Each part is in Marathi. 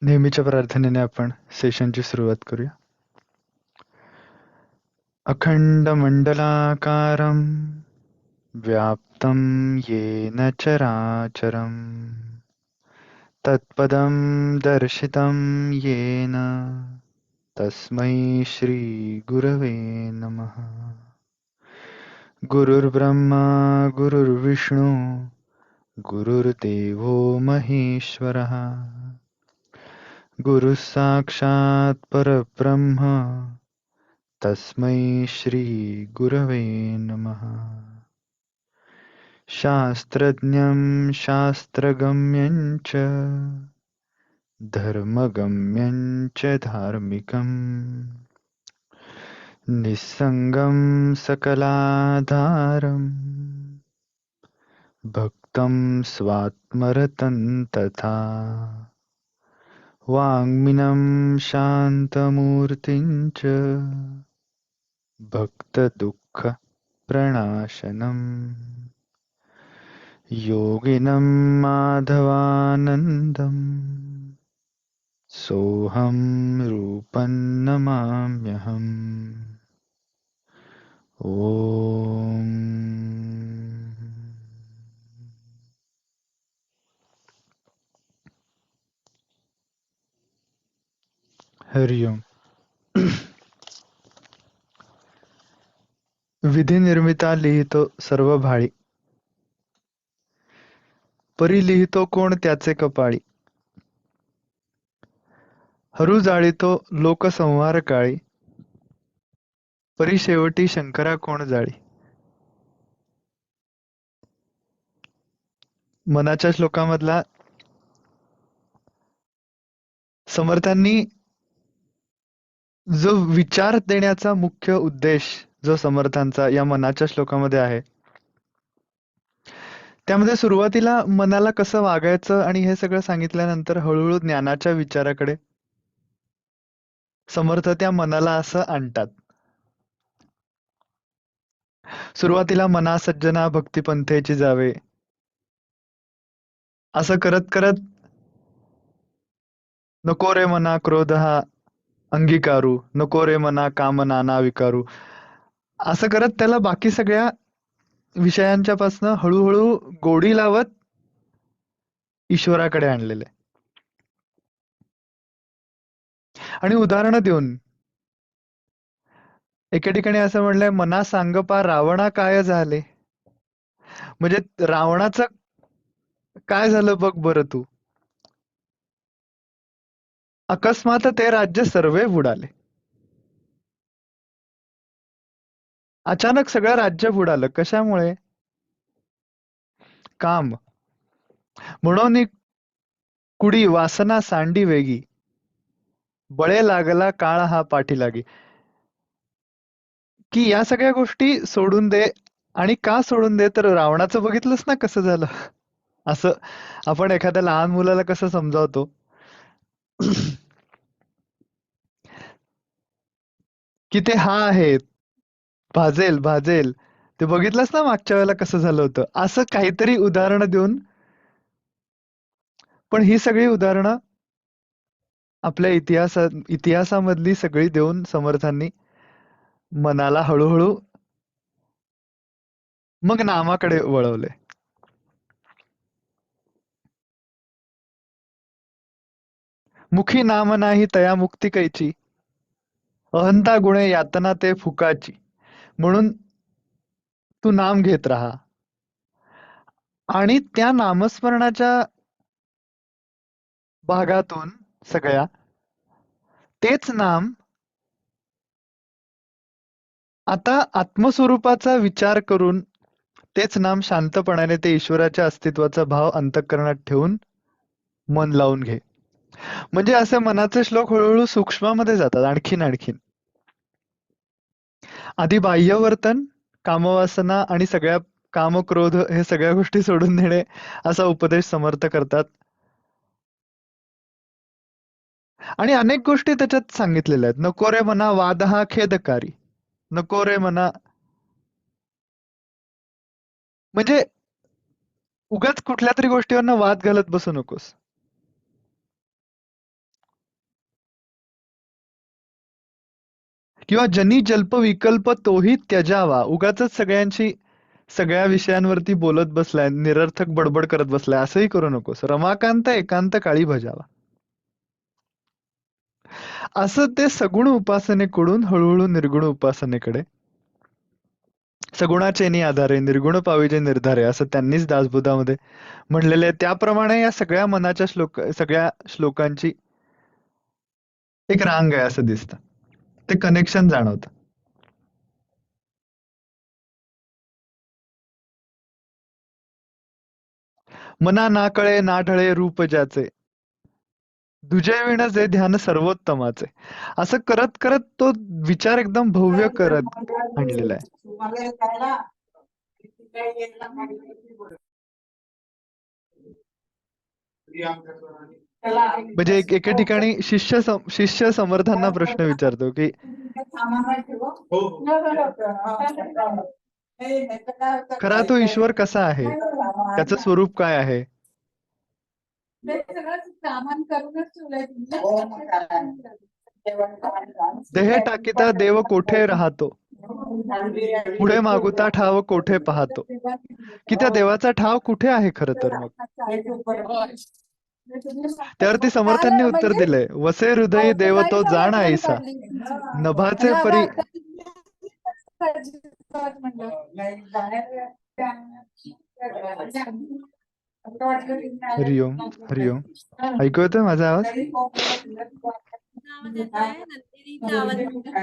नेहमीच्या प्रार्थनेने आपण सेशनची सुरुवात करूया. अखंडमंडलाकारं व्याप्तं येन चराचरं तत्पदं दर्शितं येन तस्मै श्रीगुरवे नमः. गुरुर्ब्रह्मा गुरुर्विष्णु गुरुर्देवो महेश्वरः गुरुः साक्षात् परब्रह्म तस्मै श्रीगुरवे नमः. शास्त्रज्ञं शास्त्रगम्यं च धर्मगम्यं च धार्मिकं निस्सङ्गं सकलाधारं भक्तं स्वात्मरतं तथा वाङ्मिनं शान्तमूर्तिं च भक्तदुःखप्रणाशनम् योगिनं माधवानन्दं सोऽहं रूपं नमाम्यहम्. ॐ हरि ओम. विधी निर्मिता लिहितो सर्व भाळी, परी लिहितो कोण त्याचे कपाळी. हरू जाळीतो लोकसंहार काळी, परी शेवटी शंकरा कोण जाळी. मनाच्या श्लोकामधला समर्थांनी जो विचार देण्याचा मुख्य उद्देश जो समर्थांचा या मनाच्या श्लोकामध्ये आहे, त्यामध्ये सुरुवातीला मनाला कसं वागायचं आणि हे सगळं सांगितल्यानंतर हळूहळू ज्ञानाच्या विचाराकडे समर्थ त्या मनाला असं आणतात. सुरुवातीला मना सज्जना भक्तिपंथेची जावे असं करत करत नको रे मना क्रोध हा अंगीकारू, नको रे मना काम नाना विकारू, असं करत त्याला बाकी सगळ्या विषयांच्या पासनं हळूहळू गोडी लावत ईश्वराकडे आणलेले आणि उदाहरणं देऊन एके ठिकाणी असं म्हणलंय, मना सांग पा रावणा काय झाले. म्हणजे रावणाचं काय झालं बघ बरं तू. अकस्मात ते राज्य सर्वे बुडाले. अचानक सगळं राज्य बुडालं. कशामुळे? काम. म्हणून कुडी वासना सांडी वेगी, बळे लागला काळ हा पाठी लागी. की या सगळ्या गोष्टी सोडून दे. आणि का सोडून दे, तर रावणाचं बघितलंस ना कसं झालं. असं आपण एखाद्या लहान मुलाला कसं समजावतो की ते हा आहे, भाजेल भाजेल. ते बघितलंस ना मागच्या वेळेला कसं झालं होतं. असं काहीतरी उदाहरणं देऊन, पण ही सगळी उदाहरणं आपल्या इतिहासामधली सगळी देऊन समर्थांनी मनाला हळूहळू मग नामाकडे वळवले. मुखी नाम नाही तया मुक्ती कैची, अहंता गुणे यातना ते फुकाची. म्हणून तू नाम घेत राहा आणि त्या नामस्मरणाच्या भागातून सगळ्या तेच नाम आता आत्मस्वरूपाचा विचार करून तेच नाम शांतपणाने ते ईश्वराच्या अस्तित्वाचा भाव अंतःकरणात ठेवून मन लावून घे. म्हणजे असे मनाचे श्लोक हळूहळू सूक्ष्मामध्ये जातात आणखीन आणखीन. आधी बाह्यवर्तन, कामवासना आणि सगळ्या काम क्रोध हे सगळ्या गोष्टी सोडून देणे असा उपदेश समर्थ करतात. आणि अनेक गोष्टी त्याच्यात सांगितलेल्या आहेत. नको रे मना वाद हा खेदकारी, नको रे मना. म्हणजे उगाच कुठल्या तरी गोष्टीवरनं वाद घालत बसू नकोस. किंवा जनी जल्प विकल्प तोही त्यजावा. उगाचच सगळ्या विषयांवरती बोलत बसलाय, निरर्थक बडबड करत बसलाय, असंही करू नकोस. रमाकांत एकांत काळी भजावा. असं ते सगुण उपासनेकडून हळूहळू निर्गुण उपासनेकडे, सगुणाचेनी आधारे निर्गुण पाविजे निर्धारे, असं त्यांनीच दासबोधामध्ये म्हणलेले आहे. त्याप्रमाणे या सगळ्या श्लोकांची एक रांग आहे असं दिसतं. ते कनेक्शन जाणवतं. मना ना कळे ना ढळे रूप ज्याचे, दुजे विण जे ध्यान सर्वोत्तमाचे. असं करत करत तो विचार एकदम भव्य करत आणलेला आहे. म्हणजे एके ठिकाणी शिष्य समर्थांना प्रश्न विचारतो की खरा तो ईश्वर कसा आहे, त्याचं स्वरूप काय आहे. देह टाकीता देव कोठे राहतो, पुढे मागुता ठाव कोठे पाहतो. की त्या देवाचा ठाव कुठे आहे खरं तर मग. त्यावरती समर्थांनी उत्तर दिलंय, वसे हृदयी देव तो जाण ऐसा, नभाचे परी. हरिओम हरिओम. ऐकू येतोय माझा आवाज? आवाज येतोय, नंदिनीचा आवाज येऊ शकतो.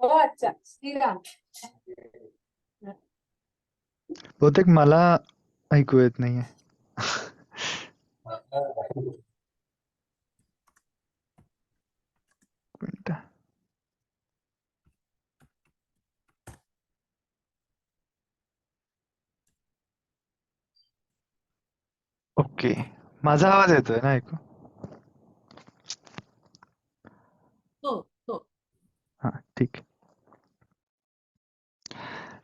हो, अच्छा, श्रीराम. बहुतेक मला ऐकू येत नाहीये. मिनिट. ओके, माझा आवाज येतोय ना ऐकू? हो हो. हा, ठीक.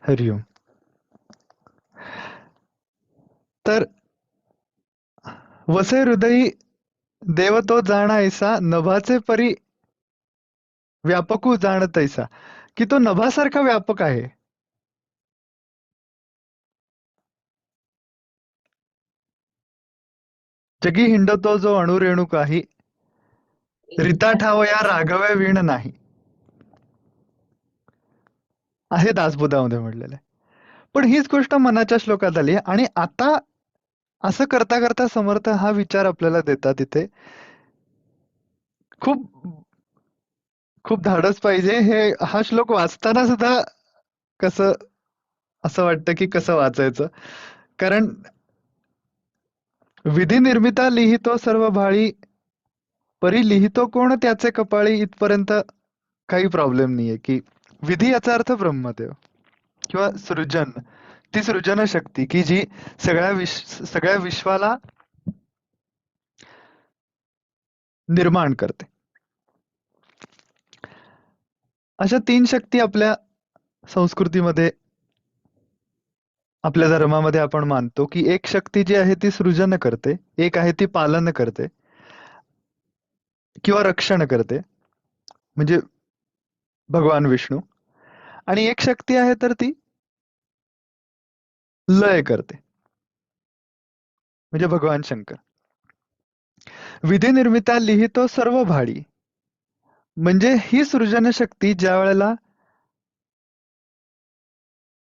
हरिओम. तर वसे हृदयी देव तो जाण ऐसा, नभाचे परी व्यापकू जाणत ऐसा. की तो नभासारखा व्यापक आहे. जगी हिंडतो जो अणुरेणू काही, रिता ठाव या राघव्य वीण नाही, आहे दासबोधामध्ये म्हटलेलं आहे. पण हीच गोष्ट मनाच्या श्लोकात आली आणि आता असं करता करता समर्थ हा विचार आपल्याला देतात इथे. खूप खूप धाडस पाहिजे हा श्लोक वाचताना सुद्धा कसं असं वाटतं की कसं वाचायचं. कारण विधी निर्मिता लिहितो सर्व भाळी, परी लिहितो कोण त्याचे कपाळी, इथपर्यंत काही प्रॉब्लेम नाहीये. की विधी याचा अर्थ ब्रह्मदेव किंवा सृजन, ती सृजन शक्ती की जी सगळ्या विश्वाला निर्माण करते. अशा 3 शक्ती आपल्या संस्कृतीमध्ये, आपल्या धर्मामध्ये आपण मानतो की एक शक्ती जी आहे ती सृजन करते, एक आहे ती पालन करते किंवा रक्षण करते, म्हणजे भगवान विष्णू. आणि एक शक्ती आहे तर ती लय करते, म्हणजे भगवान शंकर. विधी निर्मिता लिहितो सर्व भाडी, म्हणजे ही सृजन शक्ती ज्या वेळेला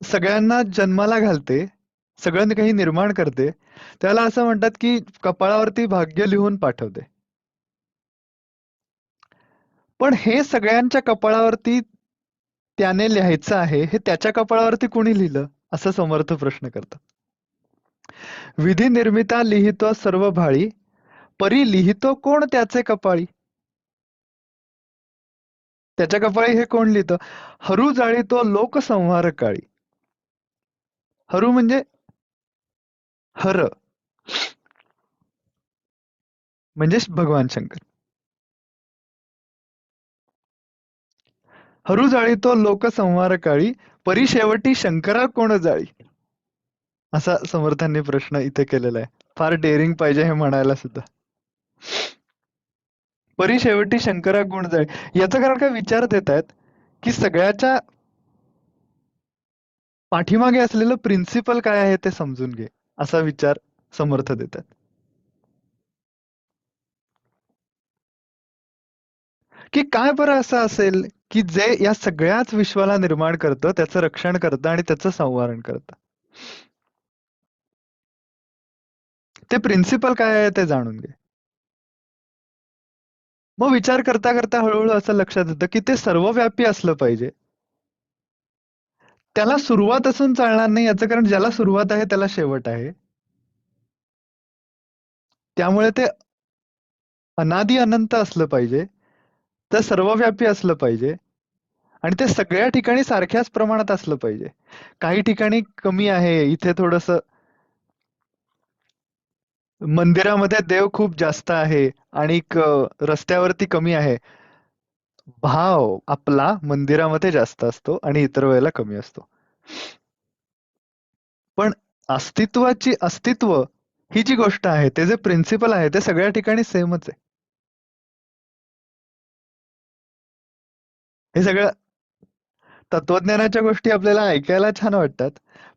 सगळ्यांना जन्माला घालते, सगळ्यांना काही निर्माण करते, त्याला असं म्हणतात की कपाळावरती भाग्य लिहून पाठवते. पण हे सगळ्यांच्या कपाळावरती त्याने लिहायचं आहे, हे त्याच्या कपाळावरती कोणी लिहिलं, असं समर्थ प्रश्न करतात. विधी निर्मिता लिहितो सर्व भाळी, परी लिहितो कोण त्याचे कपाळी. त्याच्या कपाळी हे कोण लिहितं? हरू जाळी तो लोकसंहार काळी. हरू म्हणजे हर म्हणजे भगवान शंकर. हरू जाळी तो लोक संहार काळी, परी शेवटी शंकरा कोण जाळी. असा समर्थांनी प्रश्न इथे केलेला आहे. फार डेअरिंग पाहिजे हे म्हणायला सुद्धा. परी शेवटी शंकरा कोण जाळी याचं कारण काय विचार देत आहेत की सगळ्याच्या पाठीमागे असलेलं प्रिन्सिपल काय आहे ते समजून घे, असा विचार समर्थ देतात. की काय बरं असं असेल की जे या सगळ्याच विश्वाला निर्माण करतं, त्याचं रक्षण करतं आणि त्याचं संवारण करतं. ते प्रिन्सिपल काय आहे ते जाणून घे. मग विचार करता करता हळूहळू असं लक्षात येतं की ते सर्वव्यापी असलं पाहिजे. त्याला सुरुवात असून चालणार नाही, याचं कारण ज्याला सुरुवात आहे त्याला शेवट आहे. त्यामुळे ते अनादि अनंत असलं पाहिजे, ते सर्वव्यापी असलं पाहिजे आणि ते सगळ्या ठिकाणी सारख्याच प्रमाणात असलं पाहिजे. काही ठिकाणी कमी आहे, इथे थोडस मंदिरामध्ये देव खूप जास्त आहे आणि रस्त्यावरती कमी आहे. भाव आपला मंदिरामध्ये जास्त असतो आणि इतर वेळेला कमी असतो. पण अस्तित्व ही जी गोष्ट आहे, ते जे प्रिन्सिपल आहे ते सगळ्या ठिकाणी सेमच आहे. हे सगळं तत्वज्ञानाच्या गोष्टी आपल्याला ऐकायला छान वाटतात,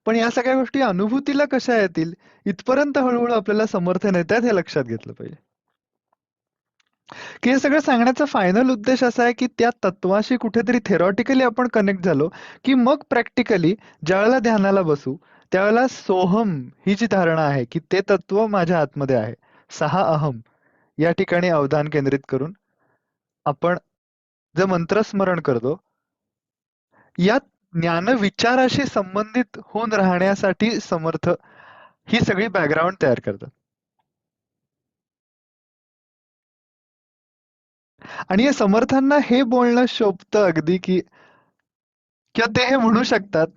पण या सगळ्या गोष्टी अनुभूतीला कशा येतील इथपर्यंत हळूहळू आपल्याला समर्थन येतात हे लक्षात घेतलं पाहिजे. की हे सगळं सांगण्याचा फायनल उद्देश असा आहे की त्या तत्वाशी कुठेतरी थेरॉटिकली आपण कनेक्ट झालो की मग प्रॅक्टिकली ज्यावेळेला ध्यानाला बसू त्यावेळेला सोहम ही जी धारणा आहे की ते तत्व माझ्या आतमध्ये आहे, सहा अहम या ठिकाणी अवधान केंद्रित करून आपण जे मंत्रस्मरण करतो या ज्ञान विचाराशी संबंधित होऊन राहण्यासाठी समर्थ ही सगळी बॅकग्राऊंड तयार करतात. आणि या समर्थांना हे बोलणं शोभतं अगदी की किंवा ते हे म्हणू शकतात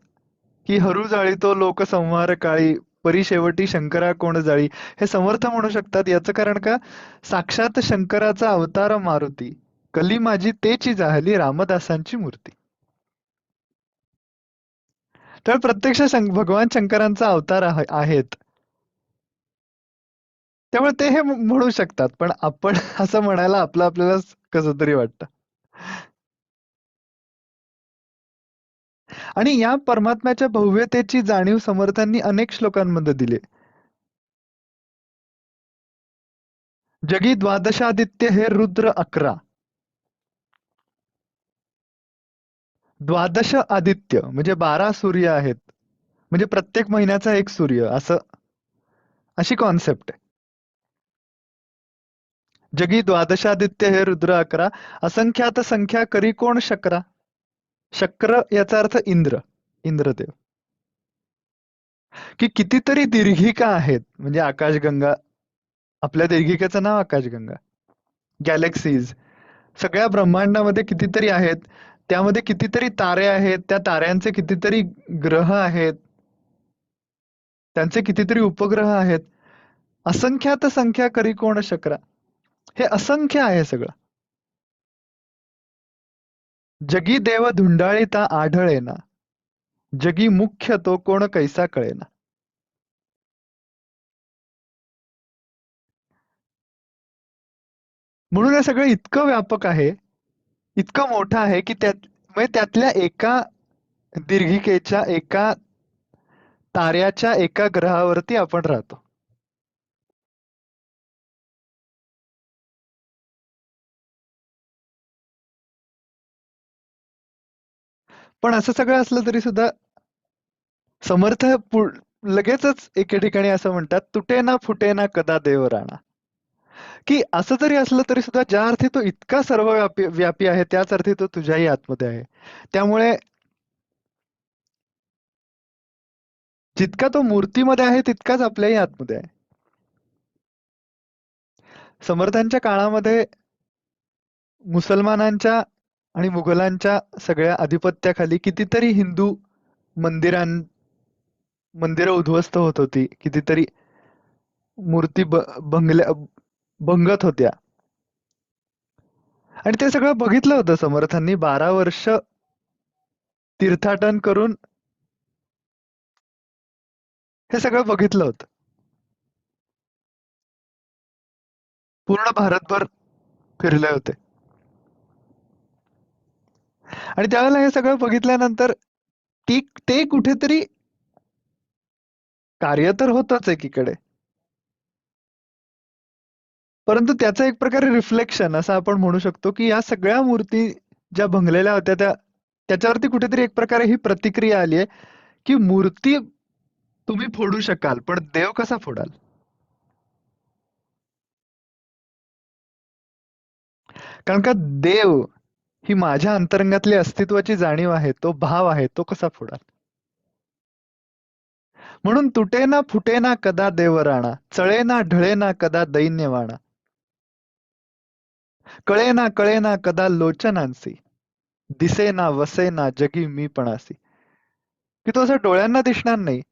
की हरू जाळीतो लोक संहार काळी, परी शेवटी शंकरा कोण जाळी. हे समर्थ म्हणू शकतात याचं कारण का, साक्षात शंकराचा अवतार मारुती, कली माझी तेची जाहली रामदासांची मूर्ती. तर प्रत्यक्ष भगवान शंकरांचा अवतार आहेत. त्यामुळे ते हे म्हणू शकतात, पण आपण असं म्हणायला आपल्याला कसं तरी वाटतं. आणि या परमात्म्याच्या भव्यतेची जाणीव समर्थांनी अनेक श्लोकांमध्ये दिली. जगी द्वादशादित्य हे रुद्र 11. द्वादश आदित्य म्हणजे 12 सूर्य आहेत, म्हणजे प्रत्येक महिन्याचा एक सूर्य, अशी कॉन्सेप्ट आहे. जगी द्वादशादित्य हे रुद्र 11, असंख्यात संख्या करी कोण शक्रा. शक्र याचा अर्थ इंद्रदेव. की कितीतरी दीर्घिका आहेत, म्हणजे आकाशगंगा, आपल्या दीर्घिकेचं नाव आकाशगंगा. गॅलेक्सीज सगळ्या ब्रह्मांडामध्ये कितीतरी आहेत, त्यामध्ये कितीतरी तारे आहेत, त्या ताऱ्यांचे कितीतरी ग्रह आहेत, त्यांचे कितीतरी उपग्रह आहेत. असंख्यात संख्या करी कोण शक्रा, हे असंख्य आहे सगळं. जगी देव धुंडाळीता आढळेना, जगी मुख्य तो कोण कैसा कळेना. म्हणून हे सगळं इतकं व्यापक आहे, इतकं मोठं आहे की म्हणजे त्यातल्या एका दीर्घिकेच्या एका ताऱ्याच्या एका ग्रहावरती आपण राहतो. पण असं सगळं असलं तरी सुद्धा समर्थ लगेचच एके ठिकाणी असं म्हणतात, तुटे ना फुटे ना कदा देव राणा. की असं जरी असलं तरी सुद्धा ज्या अर्थी तो इतका व्यापी आहे, त्याच अर्थी तो तुझ्याही आतमध्ये आहे. त्यामुळे जितका तो मूर्तीमध्ये आहे तितकाच आपल्याही आतमध्ये आहे. समर्थांच्या काळामध्ये मुसलमानांच्या आणि मुघलांच्या सगळ्या आधिपत्याखाली कितीतरी हिंदू मंदिरं उद्ध्वस्त होत होती, कितीतरी मूर्ती भंगत होत्या. आणि ते सगळं बघितलं होतं समर्थांनी. 12 वर्ष तीर्थाटन करून हे सगळं बघितलं होतं. पूर्ण भारतभर फिरले होते. आणि त्यावेळेला हे सगळं बघितल्यानंतर ते कुठेतरी कार्य तर होतच एकीकडे, परंतु त्याचं एक प्रकारे रिफ्लेक्शन असं आपण म्हणू शकतो, की या सगळ्या मूर्ती ज्या भंगलेल्या होत्या त्याच्यावरती कुठेतरी एक प्रकारे ही प्रतिक्रिया आली आहे, की मूर्ती तुम्ही फोडू शकाल, पण देव कसा फोडाल? कारण का देव ही माझ्या अंतरंगातली अस्तित्वाची जाणीव आहे, तो भाव आहे, तो कसा फोडाल? म्हणून तुटेना फुटेना कदा देवराणा, चळेना ढळेना कदा दैन्यवाणा, कळेना कळेना कदा लोचनांसी, दिसेना वसेना जगी मी पणासी. की तो असं डोळ्यांना दिसणार नाही.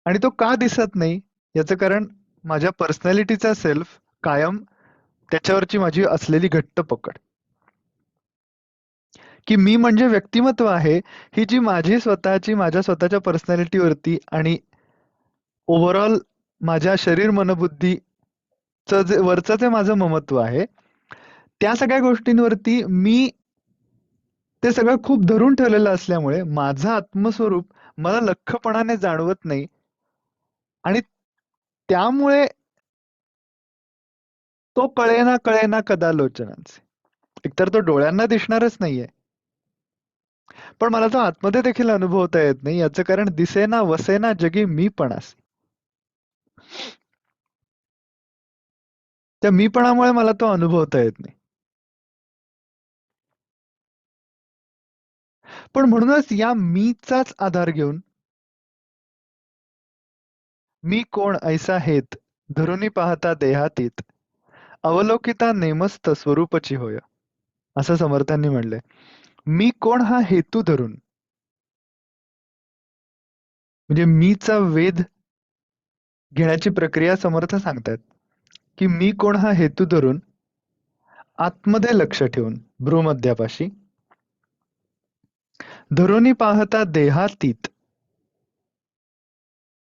आणि तो का दिसत नाही याचं कारण माझ्या पर्सनॅलिटीचा सेल्फ कायम त्याच्यावरची माझी असलेली घट्ट पकड, की मी म्हणजे व्यक्तिमत्व आहे, ही जी माझी स्वतःची माझ्या स्वतःच्या पर्सनॅलिटीवरती आणि ओव्हरऑल माझ्या शरीर मनबुद्धीचं जे वरचं जे माझं ममत्व आहे, त्या सगळ्या गोष्टींवरती मी ते सगळं खूप धरून ठेवलेलं असल्यामुळे माझं आत्मस्वरूप मला लख्खपणाने जाणवत नाही. आणि त्यामुळे तो कळेना कळेना कदा लोचनांचे. एकतर तो डोळ्यांना दिसणारच नाहीये, पण मला तो आतमध्ये देखील अनुभवता येत नाही. याचं कारण दिसेना वसेना जगी मी पणासी. त्या मीपणामुळे मला तो अनुभवता येत नाही. पण म्हणूनच या मीचाच आधार घेऊन मी कोण ऐसा हेत धरुनी पाहता देहातीत, अवलोकिता नेमस्त स्वरूपची होय, असं समर्थांनी म्हणलंय. मी कोण हा हेतू धरून, म्हणजे मीचा वेध घेण्याची प्रक्रिया समर्थ सांगतात, की मी कोण हा हेतू धरून आतमध्ये लक्ष ठेवून भ्रूमध्यापाशी धरुनी पाहता देहातीत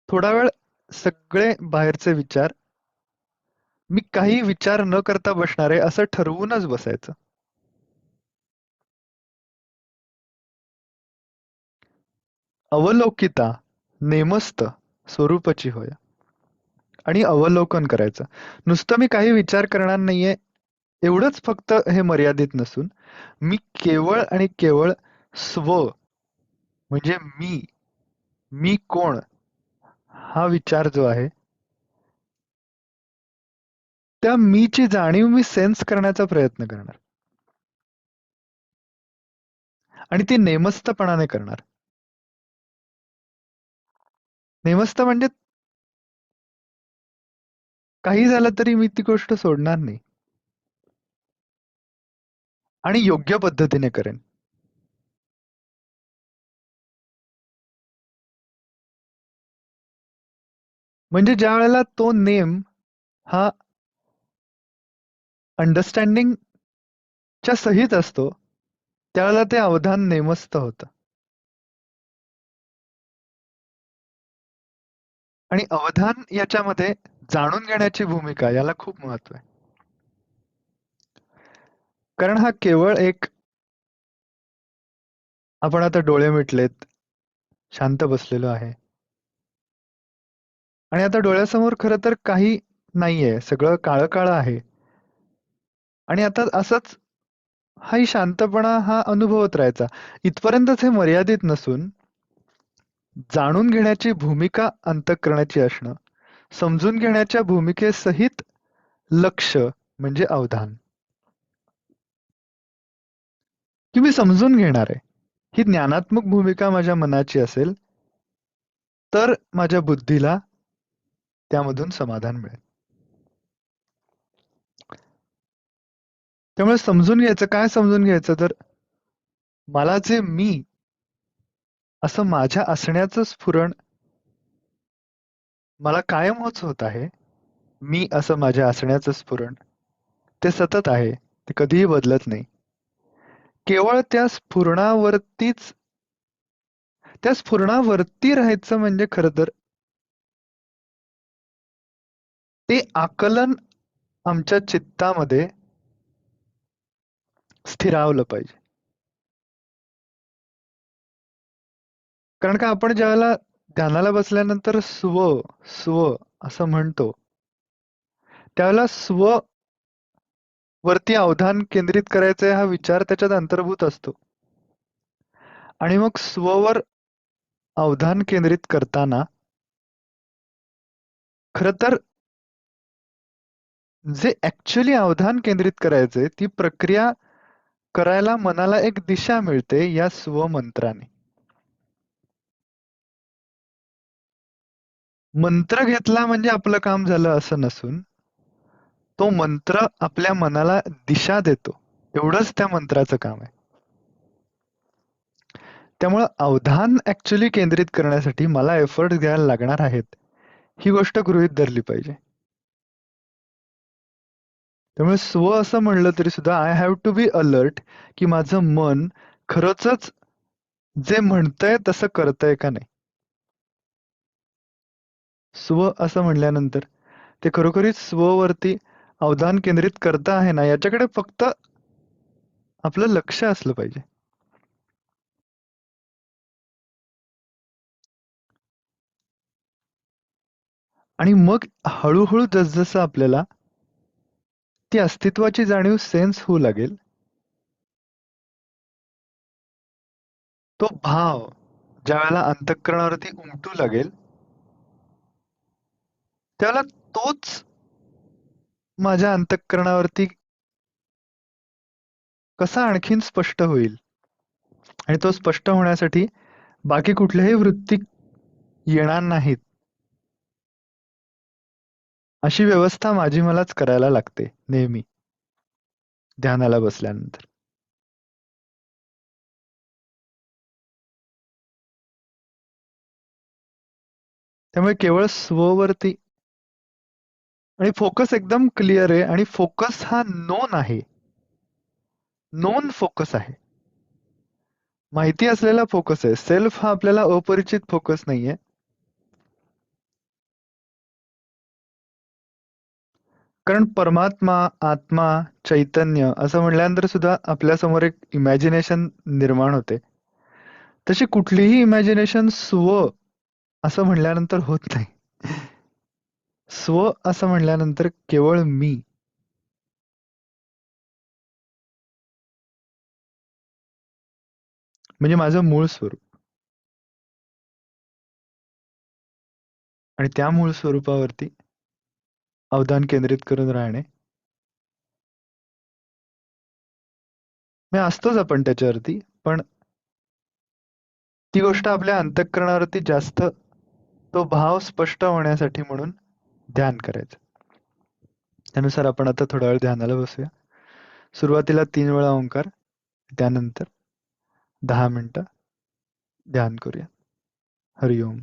थोडा वेळ सगळे बाहेरचे विचार, मी काही विचार न करता बसणार आहे असं ठरवूनच बसायचं. अवलोकिता नेमस्त स्वरूपची होय, आणि अवलोकन करायचं. नुसतं मी काही विचार करणार नाहीये एवढंच फक्त हे मर्यादित नसून, मी केवळ आणि केवळ स्व म्हणजे मी कोण हा विचार जो आहे, त्या मीची जाणीव मी सेन्स करण्याचा प्रयत्न करणार, आणि ती नेमस्तपणाने करणार. नेमस्त म्हणजे काही झालं तरी मी ती गोष्ट सोडणार नाही, आणि योग्य पद्धतीने करेन. म्हणजे ज्या वेळेला तो नेम हा अंडरस्टँडिंगच्या सहित असतो, त्यावेळेला ते अवधान नेमस्त होतं. आणि अवधान याच्यामध्ये जाणून घेण्याची भूमिका याला खूप महत्व आहे. कारण हा केवळ एक, आपण आता डोळे मिटलेत, शांत बसलेलो आहे, आणि आता डोळ्यासमोर खरं तर काही नाहीये, सगळं काळं काळं आहे. आणि आता असंच हाही शांतपणा हा अनुभवत राहायचा. इथपर्यंतच हे मर्यादित नसून जाणून घेण्याची भूमिका अंतःकरणाची असणं, समजून घेण्याच्या भूमिकेसहित लक्ष म्हणजे अवधान, की मी समजून घेणार आहे. ही ज्ञानात्मक भूमिका माझ्या मनाची असेल तर माझ्या बुद्धीला त्यामधून समाधान मिळेल. त्यामुळे समजून घ्यायचं, काय समजून घ्यायचं, तर मला जे मी असं माझ्या असण्याचं स्फुरण मला कायमच होत आहे. मी असं माझ्या असण्याचं स्फुरण. ते सतत आहे. ते कधीही बदलत नाही. केवळ त्या स्फुरणावरती राहायचं म्हणजे खरं तर ते आकलन आमच्या चित्तामध्ये स्थिरावलं पाहिजे. कारण का आपण ज्यावेळेला ध्यानाला बसल्यानंतर स्व, स्व असं म्हणतो, त्यावेळेला स्व वरती अवधान केंद्रित करायचं हा विचार त्याच्यात अंतर्भूत असतो. आणि मग स्ववर अवधान केंद्रित करताना खरं तर जे ऍक्च्युली अवधान केंद्रित करायचंय ती प्रक्रिया करायला मनाला एक दिशा मिळते या स्वमंत्राने. मंत्र घेतला म्हणजे आपलं काम झालं असं नसून तो मंत्र आपल्या मनाला दिशा देतो. एवढंच त्या मंत्राचं काम आहे. त्यामुळं अवधान ऍक्च्युली केंद्रित करण्यासाठी मला एफर्ट्स घ्यायला लागणार आहेत. ही गोष्ट गृहीत धरली पाहिजे. त्यामुळे स्व असं म्हणलं तरी सुद्धा I have to be alert की माझं मन खरंच जे म्हणतंय तसं करतंय का नाही. स्व असं म्हणल्यानंतर ते खरोखरीच स्ववरती अवधान केंद्रित करता आहे ना याच्याकडे फक्त आपलं लक्ष असलं पाहिजे. आणि मग हळूहळू जसजसं आपल्याला ती अस्तित्वाची जाणीव सेन्स होऊ लागेल, तो भाव ज्या वेळेला अंतःकरणावरती उमटू लागेल, त्यावेळेला तोच माझ्या अंतःकरणावरती कसा आणखीन स्पष्ट होईल. आणि तो स्पष्ट होण्यासाठी बाकी कुठल्याही वृत्ती येणार नाहीत. अशी व्यवस्था माझी मलाच करायला लागते नेहमी ध्यानाला बसल्यानंतर. त्यामुळे केवळ स्ववरती आणि फोकस एकदम क्लिअर आहे आणि फोकस हा नोन आहे. नोन फोकस आहे. माहिती असलेला फोकस आहे. सेल्फ हा आपल्याला अपरिचित फोकस नाहीये. कारण परमात्मा, आत्मा, चैतन्य असं म्हणल्यानंतर सुद्धा आपल्यासमोर एक इमॅजिनेशन निर्माण होते. तशी कुठलीही इमॅजिनेशन स्व असं म्हणल्यानंतर होत नाही. स्व असं म्हणल्यानंतर केवळ मी. म्हणजे माझं मूळ स्वरूप. आणि त्या मूळ स्वरूपावरती अवधान केंद्रित करून राहणे. म्हणजे असतोच आपण त्याच्यावरती, पण ती गोष्ट आपल्या अंतःकरणावरती जास्त तो भाव स्पष्ट होण्यासाठी म्हणून ध्यान करायचं. त्यानुसार आपण आता थोडा वेळ ध्यानाला बसूया. सुरुवातीला 3 वेळा ओंकार, त्यानंतर 10 मिनिटं ध्यान करूया. हरिओम.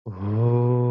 ओ